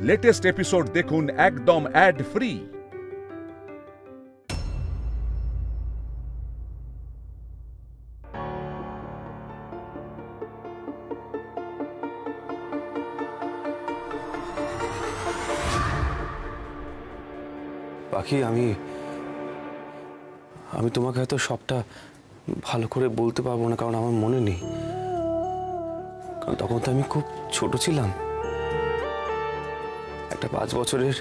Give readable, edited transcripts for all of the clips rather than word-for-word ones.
Latest episode দেখুন একদম add free. বাকি আমি তোমাকে হয়তো সবটা ভালো করে বলতে পারবো না, কারণ আমার মনে নেই। কারণ তখন তো আমি খুব ছোট ছিলাম। একটা 5 বছরের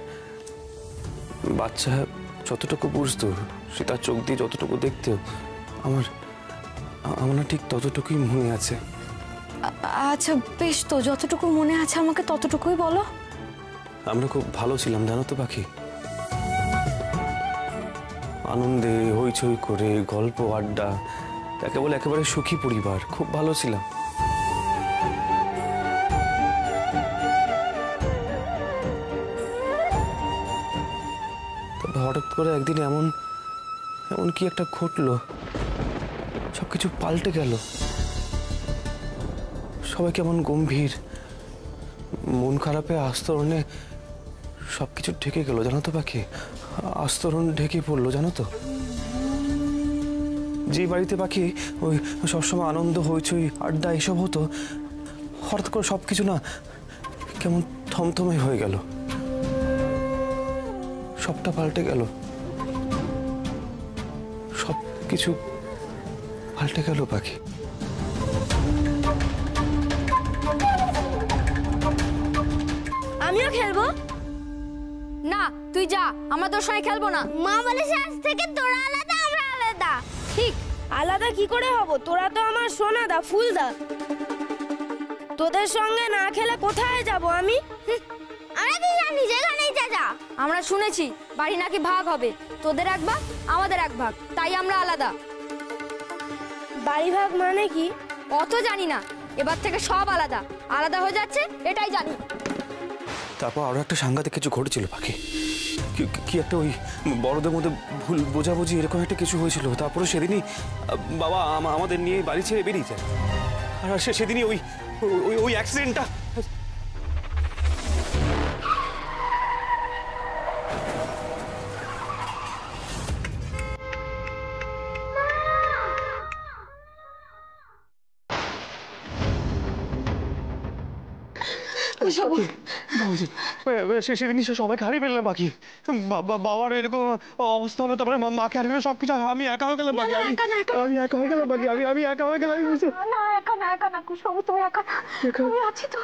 বাচ্চা যতটুকু বুঝতো, সে তার চোখ দিয়ে যতটুকু দেখতে, আমার না ঠিক ততটুকুই মনে আছে। আচ্ছা বেশ, তো যতটুকু মনে আছে আমাকে ততটুকুই বলো। আমরা খুব ভালো ছিলাম জানো তো পাখি। আনন্দে হইচই করে গল্প আড্ডা, একেবারে সুখী পরিবার, খুব ভালো ছিলাম। তবে হঠাৎ করে একদিন এমন কি একটা ঘটলো, সবকিছু পাল্টে গেল। সবাই কেমন গম্ভীর, মন খারাপে আস্তরণে সবকিছু ঢেকে গেল জানো তো পাখি। আস্তরণ ঢেকে পড়লো জানো তো। যে বাড়িতে পাখি ওই সবসময় আনন্দ হইচই আড্ডা এসব হতো, হঠাৎ করে সবকিছু না কেমন থমথমে হয়ে গেল, সবটা পাল্টে গেল, সবকিছু পাল্টে গেল পাখি। আমিও খেলবো না, তুই যা, আমরা তোর সঙ্গে খেলবো না। মা বলেছে আজ থেকে তোরা আলাদা আমরা আলাদা। ঠিক, আলাদা কি করে হব? তোরা তো আমার সোনাদা ফুলদা। তোদের সঙ্গে না খেলে কোথায় যাব আমি? আমরা কি জানি, যেখানেই যা। আমরা শুনেছি বাড়ি নাকি ভাগ হবে, তোদের এক ভাগ আমাদের এক ভাগ, তাই আমরা আলাদা। বাড়ি ভাগ মানে কি? অত জানি না, এবার থেকে সব আলাদা আলাদা হয়ে যাচ্ছে, এটাই জানি। তারপর আরো একটা সাংঘাতিক কিছু ঘটেছিল পাখি। কি একটা ওই বড়দের মধ্যে ভুল বোঝাবুঝি এরকম একটা কিছু হয়েছিল। তারপরে সেদিনই বাবা আমাদের নিয়ে বাড়ি ছেড়ে বেরিয়ে যায়। আর সেদিনই ওই অ্যাক্সিডেন্টটা। সেদিনই সবাইকে হারিয়ে ফেললাম বাকি। বাবার এরকম অবস্থা হলো, তারপরে মাকে হারিয়ে সবকিছু আমি একা হয়ে গেলাম বাকি। আমি একা হয়ে গেলাম বাকি। আমি একা হয়ে গেলাম। একা না কুসুম, তুমি একা না, আমি আছি তো।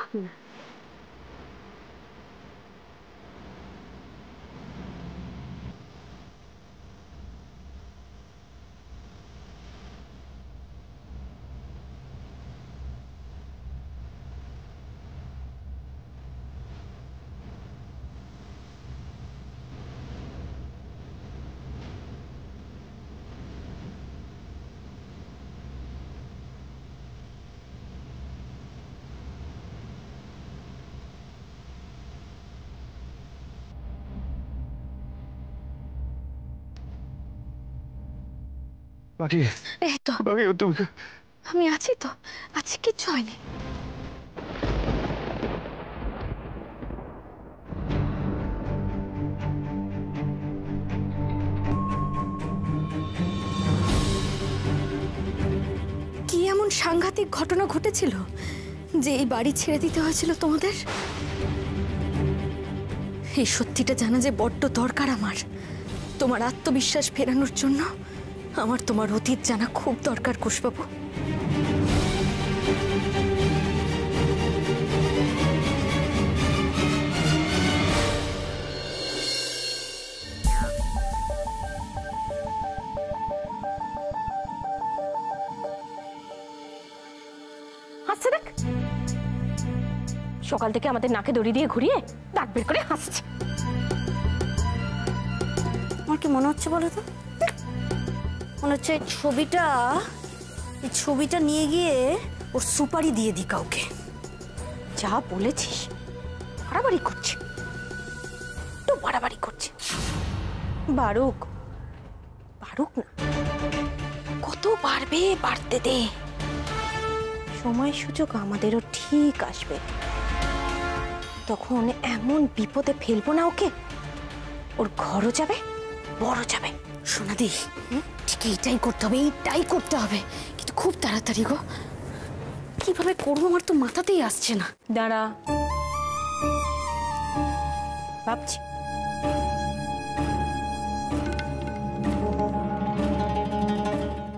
বাকি এই তো আমি আছি তো, আছি, কিচ্ছু হয়নি। কি এমন সাংঘাতিক ঘটনা ঘটেছিল যে এই বাড়ি ছেড়ে দিতে হয়েছিল তোমাদের? এই সত্যিটা জানা যে বড্ড দরকার আমার। তোমার আত্মবিশ্বাস ফেরানোর জন্য আমার তোমার অতীত জানা খুব দরকার কুশবাবু। হাসছে দেখ, সকাল থেকে আমাদের নাকে দড়ি দিয়ে ঘুরিয়ে দাঁত বের করে হাসছে। আমার কি মনে হচ্ছে বলো তো? মনে হচ্ছে এই ছবিটা নিয়ে গিয়ে ওর সুপারি দিয়ে দি কাউকে। যা বলেছিস, বাড়াবাড়ি করছে, তো বাড়াবাড়ি করছে। বাড়ুক না, কত বাড়বে, বাড়তে দে, সময় সুযোগ আমাদেরও ঠিক আসবে। তখন এমন বিপদে ফেলবো না ওকে, ওর ঘরও যাবে, বড় যাবে। সোনাদি, ঠিক এইটাই করতে হবে, এইটাই করতে হবে, কিন্তু খুব তাড়াতাড়ি গো। কিভাবে করবো আমার তো মাথাতেই আসছে না। দাঁড়া, ভাবছি।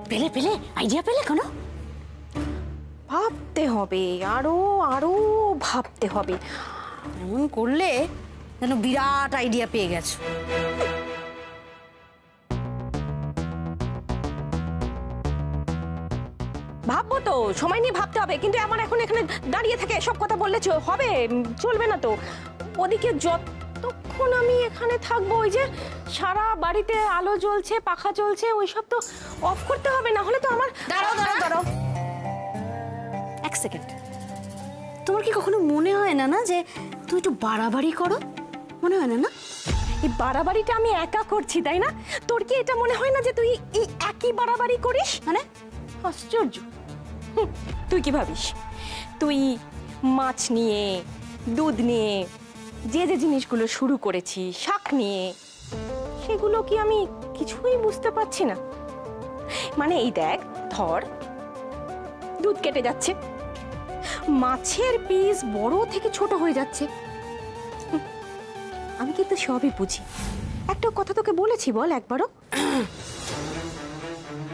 পেলে পেলে আইডিয়া পেলে কোনো? ভাবতে হবে, আরো আরো ভাবতে হবে। এমন করলে যেন বিরাট আইডিয়া পেয়ে গেছো। ভাববো তো, সময় নিয়ে ভাবতে হবে, কিন্তু আমার এখন এখানে দাঁড়িয়ে থাকে সব কথা বললে হবে? চলবে না তো। ওদিকে যতক্ষণ আমি এখানে থাকবো, ওই যে সারা বাড়িতে আলো জ্বলছে, পাখা জ্বলছে, ওইসব তো অফ করতে হবে, না হলে তো আমার। দাঁড়াও দাঁড়াও দাঁড়াও, এক সেকেন্ড। তোমার কি কখনো মনে হয় না না যে তুই একটু বাড়াবাড়ি করো? মনে হয় না না? এই বাড়াবাড়িটা আমি একা করছি, তাই না? তোর কি এটা মনে হয় না যে তুই এই একই বাড়াবাড়ি করিস? মানে আশ্চর্য। তুই কি ভাবিস তুই মাছ নিয়ে, দুধ নিয়ে যে যে জিনিসগুলো শুরু করেছি, শাক নিয়ে, সেগুলো কি আমি কিছুই বুঝতে পারছি না? মানে এই দেখ, ধর দুধ কেটে যাচ্ছে, মাছের পিস বড় থেকে ছোট হয়ে যাচ্ছে, আমি কিন্তু সবই বুঝি। একটা কথা তোকে বলেছি বল একবারও?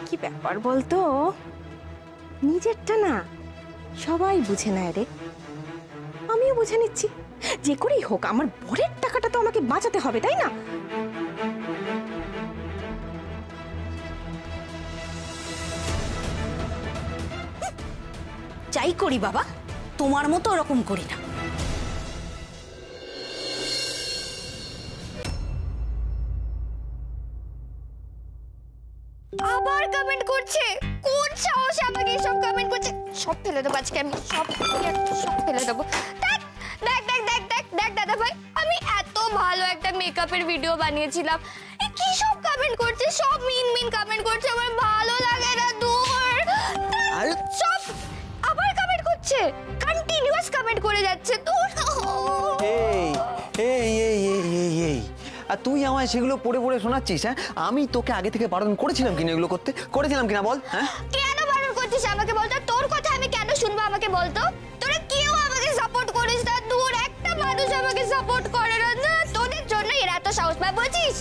কি ব্যাপার বলতো, নিজেরটা না সবাই বুঝে নেয় রে, আমিও বুঝে নিচ্ছি। যে করেই হোক আমার বরের টাকাটা তো আমাকে বাঁচাতে হবে, তাই না? যাই করি বাবা, তোমার মতো ওরকম করি না। আবার কমেন্ট করছে, কোন সাহসে আমাকে এসব কমেন্ট করছে? সব ফেলে দেবো আজকে আমি, সব ফেলে দেবো। দেখ দেখ দেখ দেখ দেখ দেখ দাদা ভাই, আমি এত ভালো একটা মেকআপের ভিডিও বানিয়েছিলাম, কি সব কমেন্ট করছে, সব মিন মিন কমেন্ট করছে, আমার ভালো লাগে না। দূর, সব আবার কমেন্ট করছে, কন্টিনিউয়াস কমেন্ট করে যাচ্ছে। দূর। এই এই এই এই এই এই আর তুই আমায় সেগুলো পড়ে পড়ে শোনাচ্ছিস? হ্যাঁ, আমি তোকে আগে থেকে বারণ করেছিলাম কিনা এগুলো করতে? করেছিলাম কিনা বল? হ্যাঁ, কেন বারণ করছিস আমাকে বলতো? তোর কথা আমি কেন শুনবো? আমাকে বলতো। তোরা কেউ আমাকে সাপোর্ট করিস না, দূর, একটা মানুষ আমাকে সাপোর্ট করে না। তোদের জন্য এর এত সাহস পায়, বুঝিস?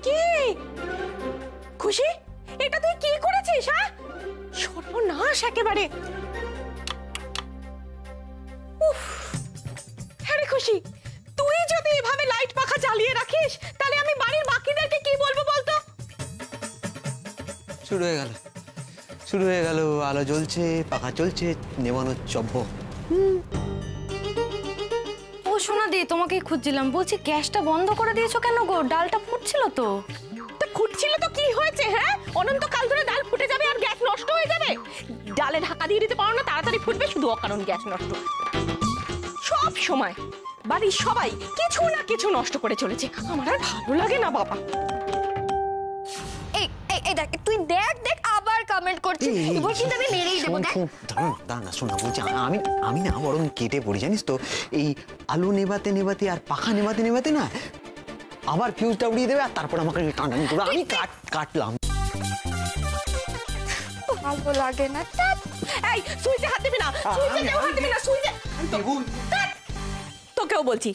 কি খুশি, এটা তুই কি করেছিস? হ্যাঁ, সর্বনাশ একেবারে। উফ, হ্যাঁ খুশি, তুই যদি এভাবে লাইট পাখা চালিয়ে রাখিস তাহলে আমি বাড়ির বাকিদেরকে কি বলবো বলতো? শুরু হয়ে গেল, আলো জ্বলছে, পাখা চলছে, নেবানো চব্য। ও সোনাদি, তোমাকে খুঁজছিলাম, বলছি গ্যাসটা বন্ধ করে দিয়েছো কেন গো? ডালটা ফুটছিল তো। ফুটছিল তো কি হয়েছে? হ্যাঁ, অনন্তকাল ধরে ডাল ফুটে যাবে আর গ্যাস নষ্ট হয়ে যাবে? ডালে ঢাকা দিয়ে দিতে পারো না, তাড়াতাড়ি ফুটবে, শুধু অকারণ গ্যাস নষ্ট। সব সময় বাড়ির সবাই কিছু না কিছু নষ্ট করে চলেছে, আমার আর ভালো লাগে না বাবা। এই এই এই দেখ, তুই দেখ দেখ আবার কমেন্ট করছিস, এবার কিন্তু আমি মেরেই দেবো। দেখ দাঁড়া শোনা, বলছি আমি না বরং কেটে পড়ি, জানিস তো? এই আলো নেভাতে নেভাতে আর পাখা নেভাতে নেভাতে না আবার ফিউজটা উড়িয়ে দেবে, আর তারপর আমাকে টানাটানি করে আমি কাটলাম। ভালো লাগে না। এই সুইচে হাত দিবি না, সুইচে হাত দিবি না, সুইচে। তোকেও বলছি,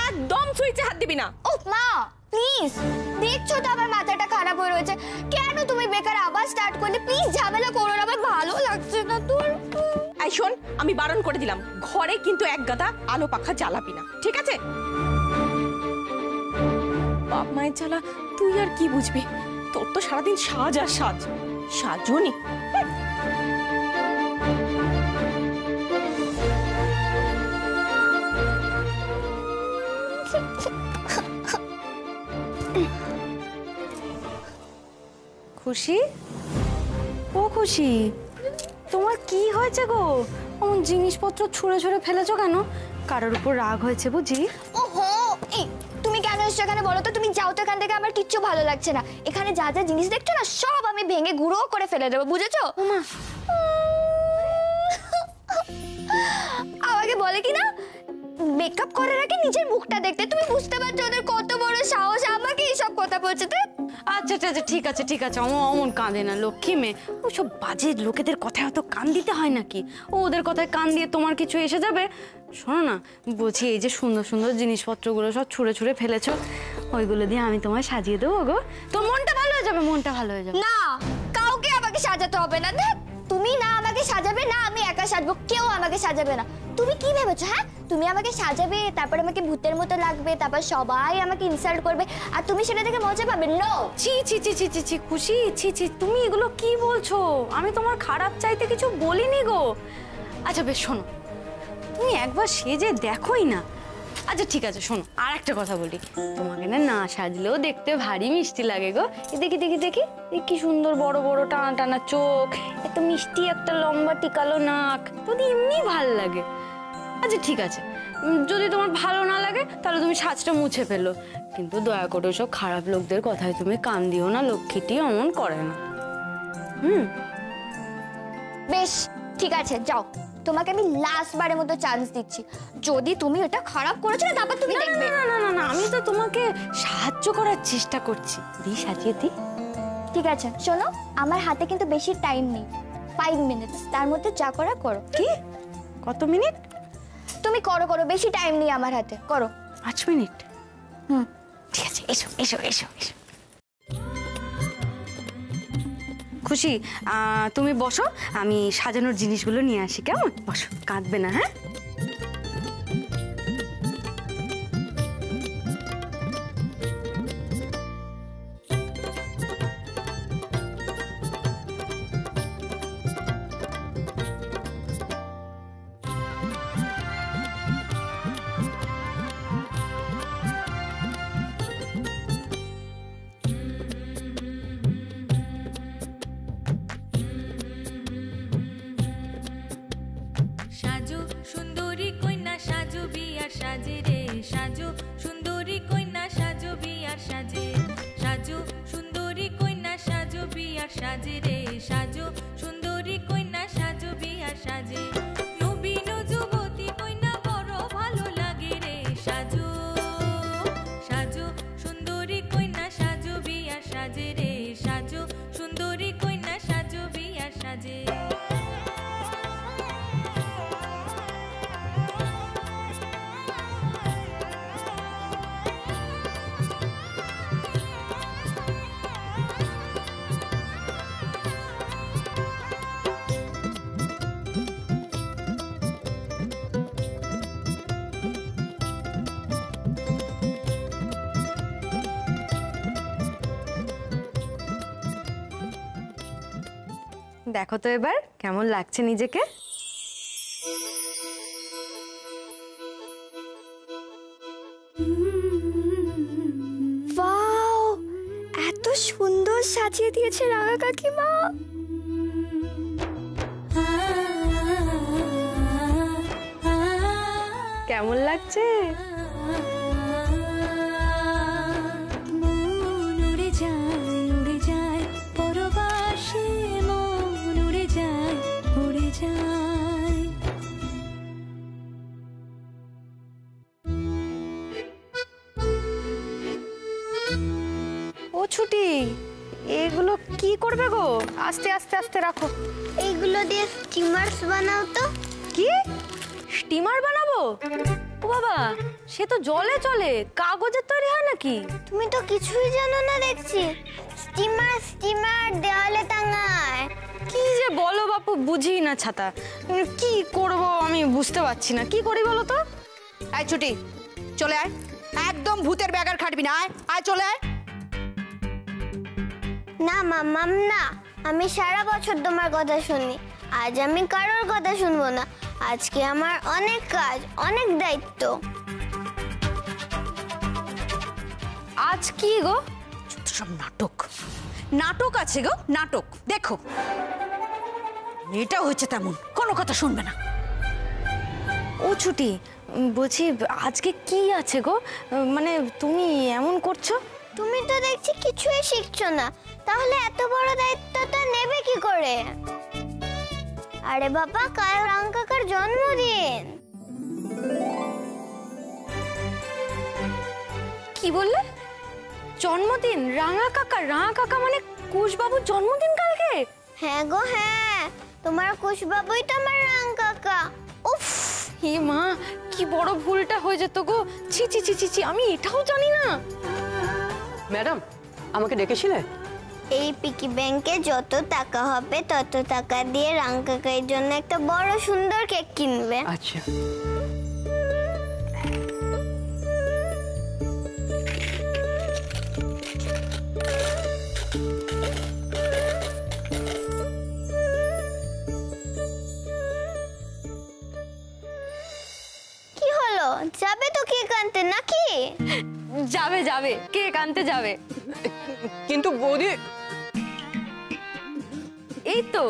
একদম সুইচে হাত দিবি না। ও মা, প্লিজ, দেখছো তো আমার মাথাটা খারাপ হয়ে রয়েছে, কেন তুমি বেকার আবার স্টার্ট করলে? প্লিজ ঝামেলা করো না, আমার ভালো লাগছে না। তোর এই শোন, আমি বারণ করে দিলাম, ঘরে কিন্তু এক গাদা আলো পাখা জ্বালাবি না, ঠিক আছে? বাপ মায়ের জ্বালা তুই আর কি বুঝবি? তোর তো সারাদিন সাজ আর সাজ, সাজনি। খুশি, ও খুশি, তোমার কি হয়েছে গো? অমন জিনিসপত্র ছুঁড়ে ছুঁড়ে ফেলেছো কেন? কারোর উপর রাগ হয়েছে বুঝি? ওহো, এই তুমি কেন এসছো এখানে বলো তো? তুমি যাও তো এখান থেকে, আমার কিচ্ছু ভালো লাগছে না। এখানে যা যা জিনিস দেখছো না, সব আমি ভেঙে গুঁড়ো করে ফেলে দেবো, বুঝেছো? ওমা, বলে কি না মেকআপ করার আগে নিজের মুখটা দেখতে। তুমি বুঝতে পারছো ওদের কত বড় সাহস আমাকে এইসব কথা বলছে। আচ্ছা আচ্ছা আচ্ছা, ঠিক আছে ঠিক আছে, অমন কাঁদে না লক্ষ্মী মেয়ে। ওসব বাজে লোকেদের কথায় অত কান দিতে হয় নাকি? ওদের কথায় কান দিয়ে তোমার কিছু এসে যাবে? শোনো না, বলছি এই যে সুন্দর সুন্দর জিনিসপত্রগুলো সব ছুঁড়ে ছুঁড়ে ফেলেছো, ওইগুলো দিয়ে আমি তোমায় সাজিয়ে দেবো গো। তো মনটা ভালো হয়ে যাবে, মনটা ভালো হয়ে যাবে। না, কাউকে আমাকে সাজাতে হবে না। দেখ, তুমি না আমাকে সাজাবে না আমি একা সাজবো, কেউ আমাকে সাজাবে না। তুমি কি ভেবেছো? হ্যাঁ, তুমি আমাকে সাজাবে, তারপর আমাকে ভূতের মতো লাগবে, তারপর সবাই আমাকে ইনসাল্ট করবে, আর তুমি সেটা দেখে মজা পাবে? নো। ছি ছি ছি ছি ছি ছি, খুশি, ছি ছি, তুমি এগুলো কি বলছো? আমি তোমার খারাপ চাইতে কিছু বলিনি গো। আচ্ছা বেশ, শোনো, তুমি একবার সেজে দেখোই না। আচ্ছা ঠিক আছে, শোনো, আর একটা কথা বলি, তোমাকে না না সাজলেও দেখতে ভারী মিষ্টি লাগে গো। দেখি দেখি দেখি, কি সুন্দর বড় বড় টানা টানা চোখ, এত মিষ্টি একটা লম্বা টিকালো নাক, যদি এমনি ভাল লাগে। আচ্ছা ঠিক আছে, যদি তোমার ভালো না লাগে তাহলে তুমি সাজটা মুছে ফেলো, কিন্তু দয়া করে সব খারাপ লোকদের কথায় তুমি কান দিও না, লক্ষ্মীটি অমন করে না। বেশ ঠিক আছে, যাও, তোমাকে আমি লাস্ট বারের মতো চান্স দিচ্ছি। যদি তুমি এটা খারাপ করেছো না, তারপর তুমি দেখবে। না না না না, আমি তো তোমাকে সাহায্য করার চেষ্টা করছি। দি সাজিয়ে দি। ঠিক আছে, শোনো, আমার হাতে কিন্তু বেশি টাইম নেই, 5 মিনিটস, তার মধ্যে যা করা করো। কি? কত মিনিট? তুমি করো করো, বেশি টাইম নেই আমার হাতে, করো। 5 মিনিট? ঠিক আছে, এসো এসো এসো এসো। খুশি, তুমি বসো, আমি সাজানোর জিনিসগুলো নিয়ে আসি, কেমন? বসো, কাঁদবে না, হ্যাঁ? সাজো সুন্দরী কন্যা সাজো বিয়ার সাজে রে, সাজো সুন্দরী কন্যা সাজো বিয়ার সাজে, সাজো সুন্দরী কন্যা সাজো বিয়ার সাজে রে, সাজো সুন্দরী কন্যা সাজো বিয়ার সাজে, নবীন যুবতী কন্যা বড় ভালো লাগে রে, সাজো সাজো সুন্দরী কন্যা সাজো বিয়ার সাজে রে, সাজো সুন্দরী কন্যা সাজো বিয়ার সাজে। দেখো তো এবার কেমন লাগছে নিজেকে? ওয়াও, এত সুন্দর সাজিয়ে দিয়েছে রাঙা কাকিমা। কেমন লাগছে? মন উড়ে যায় পরবাসে, মন উড়ে যায় উড়ে যায়। ও ছুটি, এগুলো কি করবে গো? আস্তে আস্তে আস্তে রাখো। এইগুলো দিয়ে স্টিমার্স বানাও তো। কি স্টিমার বানাবো? ও বাবা, সে তো জলে চলে, কাগজের তৈরি হয় নাকি? তুমি তো কিছুই জানো না দেখছি। স্টিমার স্টিমার দেওয়ালে টাঙায়। কি যে বলো বাপু, বুঝি না ছাতা। কি করব আমি বুঝতে পারছি না, কি করি বলো তো? আয় ছুটি, চলে আয়, একদম ভূতের ব্যাগার খাটবি না, আয় আয় চলে আয়। না মাম্মাম না, আমি সারা বছর তোমার কথা শুনি, আজ আমি কারোর কথা শুনবো না। আজকে আমার অনেক কাজ, অনেক দায়িত্ব। আজ কি গো? সব নাটক, নাটক আছে গো, নাটক। দেখো মেয়েটাও হচ্ছে তেমন, কোনো কথা শুনবে না। ও ছুটি, বলছি আজকে কি আছে গো? মানে তুমি এমন করছো? তুমি তো দেখছি কিছুই শিখছো না, তাহলে এত বড় দায়িত্বটা নেবে কি করে? আরে বাবা, কাল রাং কাকার জন্মদিন। কি বললে? জন্মদিন? রাঙা কাকা মানে কুশবাবুর জন্মদিন কালকে? হ্যাঁ গো হ্যাঁ, তোমার কুশবাবুই তো আমার রাং কাকা। উফ, হে মা, কি বড় ভুলটা হয়ে যেত গো। ছি ছি ছি ছি ছি, আমি এটাও জানি না। ম্যাডাম, আমাকে ডেকেছিলে? এই পিকি ব্যাংকে যত টাকা হবে তত টাকা দিয়ে রাং কাকার জন্য একটা বড় সুন্দর কেক কিনবে। আচ্ছা। কি হলো, যাবে তো কেক আনতে নাকি? যাবে, কেক আনতে যাবে। কিন্তু বৌদি, এই তো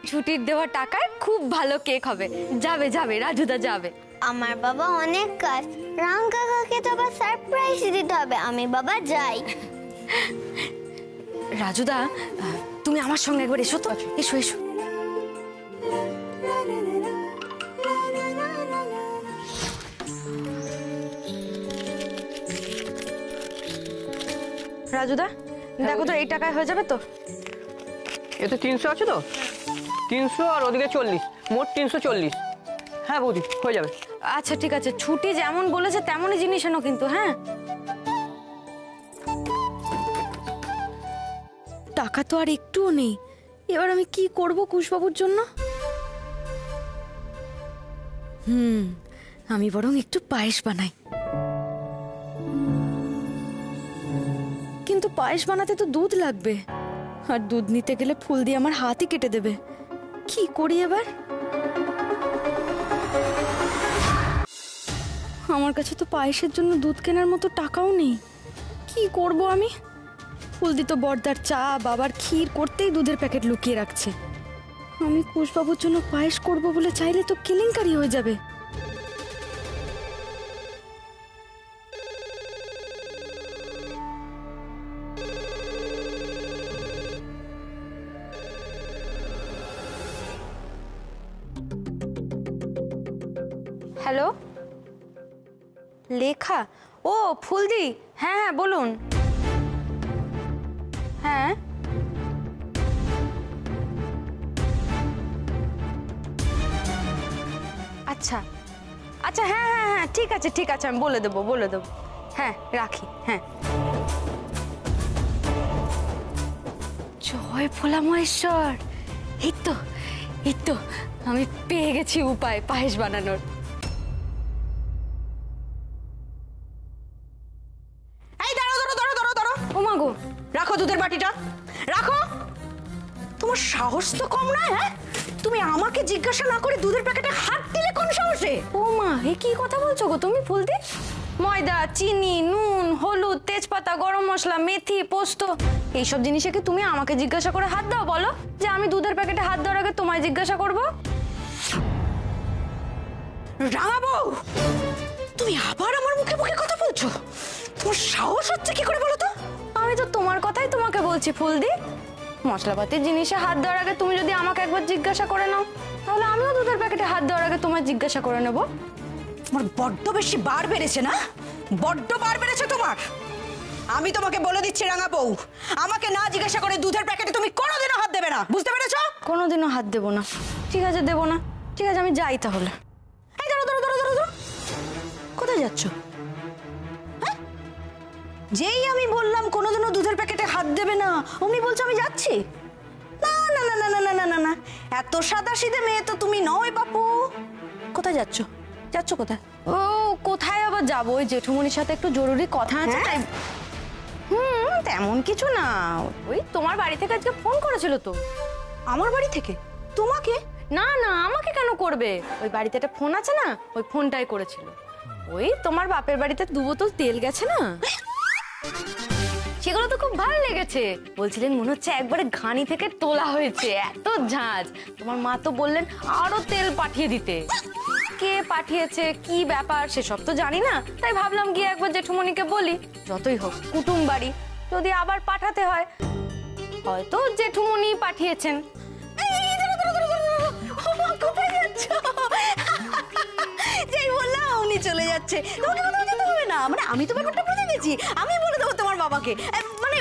ছুটির দেওয়া টাকায় খুব ভালো কেক হবে। যাবে, রাজুদা যাবে। আমার বাবা অনেক কাজ, রাং কাকাকে তো আবার সারপ্রাইজ দিতে হবে। আমি বাবা যাই। রাজুদা, তুমি আমার সঙ্গে একবার এসো তো। এসো। রাজুদা, দেখো তো এই টাকায় হয়ে যাবে তো? এতে 300 আছে তো? 300 আর ওদিকে 40, মোট 340। হ্যাঁ বৌদি, হয়ে যাবে। আচ্ছা ঠিক আছে, ছুটি যেমন বলেছে তেমনই জিনিস এনো কিন্তু। হ্যাঁ, টাকা তো আর একটুও নেই। এবার আমি কি করব কুশবাবুর জন্য? আমি বরং একটু পায়েস বানাই। কিন্তু পায়েস বানাতে তো দুধ লাগবে, আর দুধ নিতে গেলে ফুল দিয়ে আমার হাতই কেটে দেবে। কি করি এবার? আমার কাছে তো পায়েসের জন্য দুধ কেনার মতো টাকাও নেই। কি করব আমি? ফুলদি তো বড়দার চা, বাবার ক্ষীর করতেই দুধের প্যাকেট লুকিয়ে রাখছে। আমি কুশবাবুর জন্য পায়েস করব বলে চাইলে তো কেলেঙ্কারি হয়ে যাবে। হ্যালো, লেখা? ও ফুলদি, হ্যাঁ বলুন। হ্যাঁ আচ্ছা, হ্যাঁ ঠিক আছে, আমি বলে দেবো। হ্যাঁ রাখি। হ্যাঁ, জয় ভোলা মহেশ্বর। এই তো আমি পেয়ে গেছি উপায় পায়েস বানানোর। ও মা গো, রাখো দুধের বাটিটা, রাখো। তোমার সাহস তো কম নয়। হ্যাঁ, তুমি আমাকে জিজ্ঞাসা না করে দুধের প্যাকেটে হাত দিলে কোন সাহসে? ও মা, এ কি কথা বলছো গো তুমি ফুলদি? ময়দা, চিনি, নুন, হলুদ, তেজপাতা, গরম মশলা, মেথি, পোস্ত, এইসব জিনিসে কি তুমি আমাকে জিজ্ঞাসা করে হাত দাও? বলো যে আমি দুধের প্যাকেটে হাত দেওয়ার আগে তোমায় জিজ্ঞাসা করব? রাঙা বউ, তুমি আবার আমার মুখে মুখে কথা বলছো? তোমার সাহস হচ্ছে কি করে বলো তো? আমি তো তোমার কথাই তোমাকে বলছি ফুলদি। মশলাপাতির জিনিসে হাত দেওয়ার আগে তুমি যদি আমাকে একবার জিজ্ঞাসা করে নাও, তাহলে আমিও দুধের প্যাকেটে হাত দেওয়ার আগে তোমায় জিজ্ঞাসা করে নেব। তোমার বড্ড বেশি বার বেড়েছে না? বড্ড বার বেড়েছে তোমার। আমি তোমাকে বলে দিচ্ছি রাঙা বউ, আমাকে না জিজ্ঞাসা করে দুধের প্যাকেটে তুমি কোনোদিনও হাত দেবে না, বুঝতে পেরেছো? কোনোদিনও হাত দেবো না। ঠিক আছে, দেবো না। ঠিক আছে, আমি যাই তাহলে। এই দাঁড়ো, কোথায় যাচ্ছ? হ্যাঁ, যেই আমি বললাম কোনোদিনও দুধের প্যাকেটে হাত দেবে না, অমনি বলছো আমি যাচ্ছি? না, এত সাদাসিধে মেয়ে তো তুমি নয় বাপু। কোথায় যাচ্ছ কোথায়? ও কোথায় আবার যাবো, ওই জেঠুমনির সাথে একটু জরুরি কথা আছে তাই। তেমন কিছু না, ওই তোমার বাড়ি থেকে আজকে ফোন করেছিল তো। আমার বাড়ি থেকে? তোমাকে? না, আমাকে কেন করবে? ওই বাড়িতে একটা ফোন আছে না, ওই ফোনটাই করেছিল। ওই তোমার বাপের বাড়িতে 2 বোতল তেল গেছে না, সেগুলো তো খুব ভালো লেগেছে। বলছিলেন মনে হচ্ছে একবারে ঘানি থেকে তোলা হয়েছে, এত ঝাঁজ। তোমার মা তো বললেন আরো তেল পাঠিয়ে দিতে। কে পাঠিয়েছে, কি ব্যাপার সেসব তো জানি না, তাই ভাবলাম গিয়ে একবার জেঠুমনিকে বলি। যতই হোক কুটুম বাড়ি, যদি আবার পাঠাতে হয়, হয়তো জেঠুমনি পাঠিয়েছেন। কোথায় যাচ্ছ? যেই বললাম উনি চলে যাচ্ছে, তোমাকে কোথাও যেতে হবে না। মানে আমি তো ব্যাপারটা বুঝে বুঝেছি, আমি বলে দেবো তোমার বাবাকে, মানে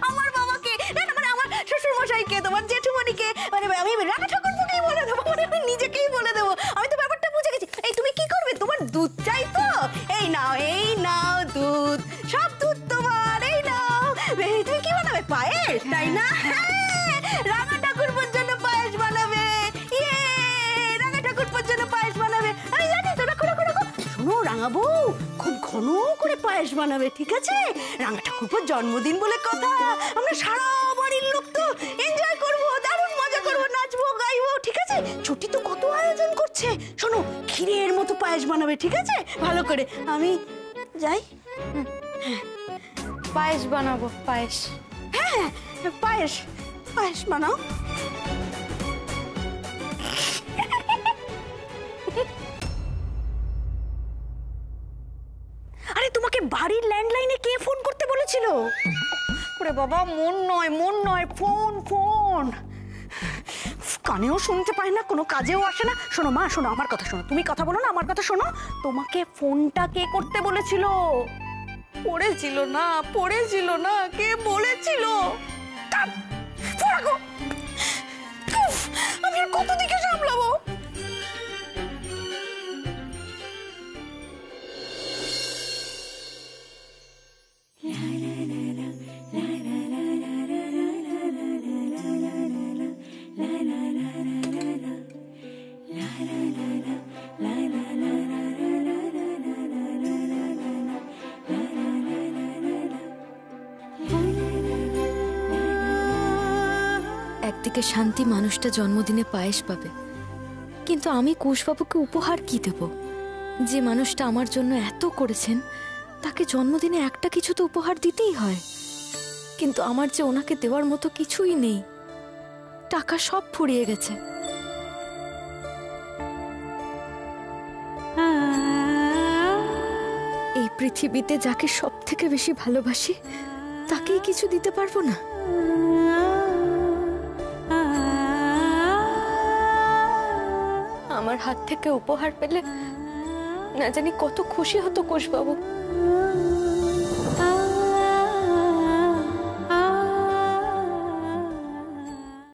আমার বাবাকে না, মানে আমার শ্বশুর মশাইকে, তোমার জেঠুমণিকে, মানে আমি রানা ঠাকুরকে বলে দেবো, মানে আমি নিজেকেই বলে দেবো। আমি তো ব্যাপারটা বুঝে গেছি। এই তুমি কি করবে? তোমার দুধ চাই তো? এই নাও দুধ, সব দুধ তোমার, এই নাও। তুমি কি বানাবে? পায়েস, তাই না? রাঙা ঠাকুরপোর জন্য পায়েস বানাবে। রাঙা ঠাকুরপোর জন্য পায়েস বানাবে, আমি জানি তো। রাখো। শোনো রাঙা বউ, খুব ঘন করে পায়েস বানাবে, ঠিক আছে? রাঙা ঠাকুরপোর জন্মদিন বলে কথা, আমরা সারা বাড়ির লোক তো এনজয় করবো, দারুণ মজা করবো, নাচবো গাইবো, ঠিক আছে? ছুটি তো কত আয়োজন করছে। শোনো, ক্ষীরের মতো পায়েস বানাবে, ঠিক আছে? ভালো করে। আমি যাই। পায়েস বানাবো, পায়েস। হ্যাঁ, পায়েস বানাও। আরে তোমাকে বাড়ির ল্যান্ডলাইনে কে ফোন করতে বলেছিল? ওরে বাবা, মন নয়, ফোন। কানেও শুনতে পায় না, কোনো কাজেও আসে না। শোনো মা, শোনো আমার কথা শোনো, তুমি কথা বলো না, আমার কথা শোনো। তোমাকে ফোনটা কে করতে বলেছিল? পড়েছিল না, কে বলেছিল? আমি আর কত দিকে সামলাবো? একদিকে শান্তি মানুষটা জন্মদিনে পায়েস পাবে, কিন্তু আমি কুশবাবুকে উপহার কি দেব? যে মানুষটা আমার জন্য এত করেছেন, তাকে জন্মদিনে একটা কিছু তো উপহার দিতেই হয়। কিন্তু আমার যে ওনাকে দেওয়ার মতো কিছুই নেই, টাকা সব ফুরিয়ে গেছে। এই পৃথিবীতে যাকে সব থেকে বেশি ভালোবাসি, তাকেই কিছু দিতে পারবো না। আমার হাত থেকে উপহার পেলে না জানি কত খুশি হতো কুশবাবু।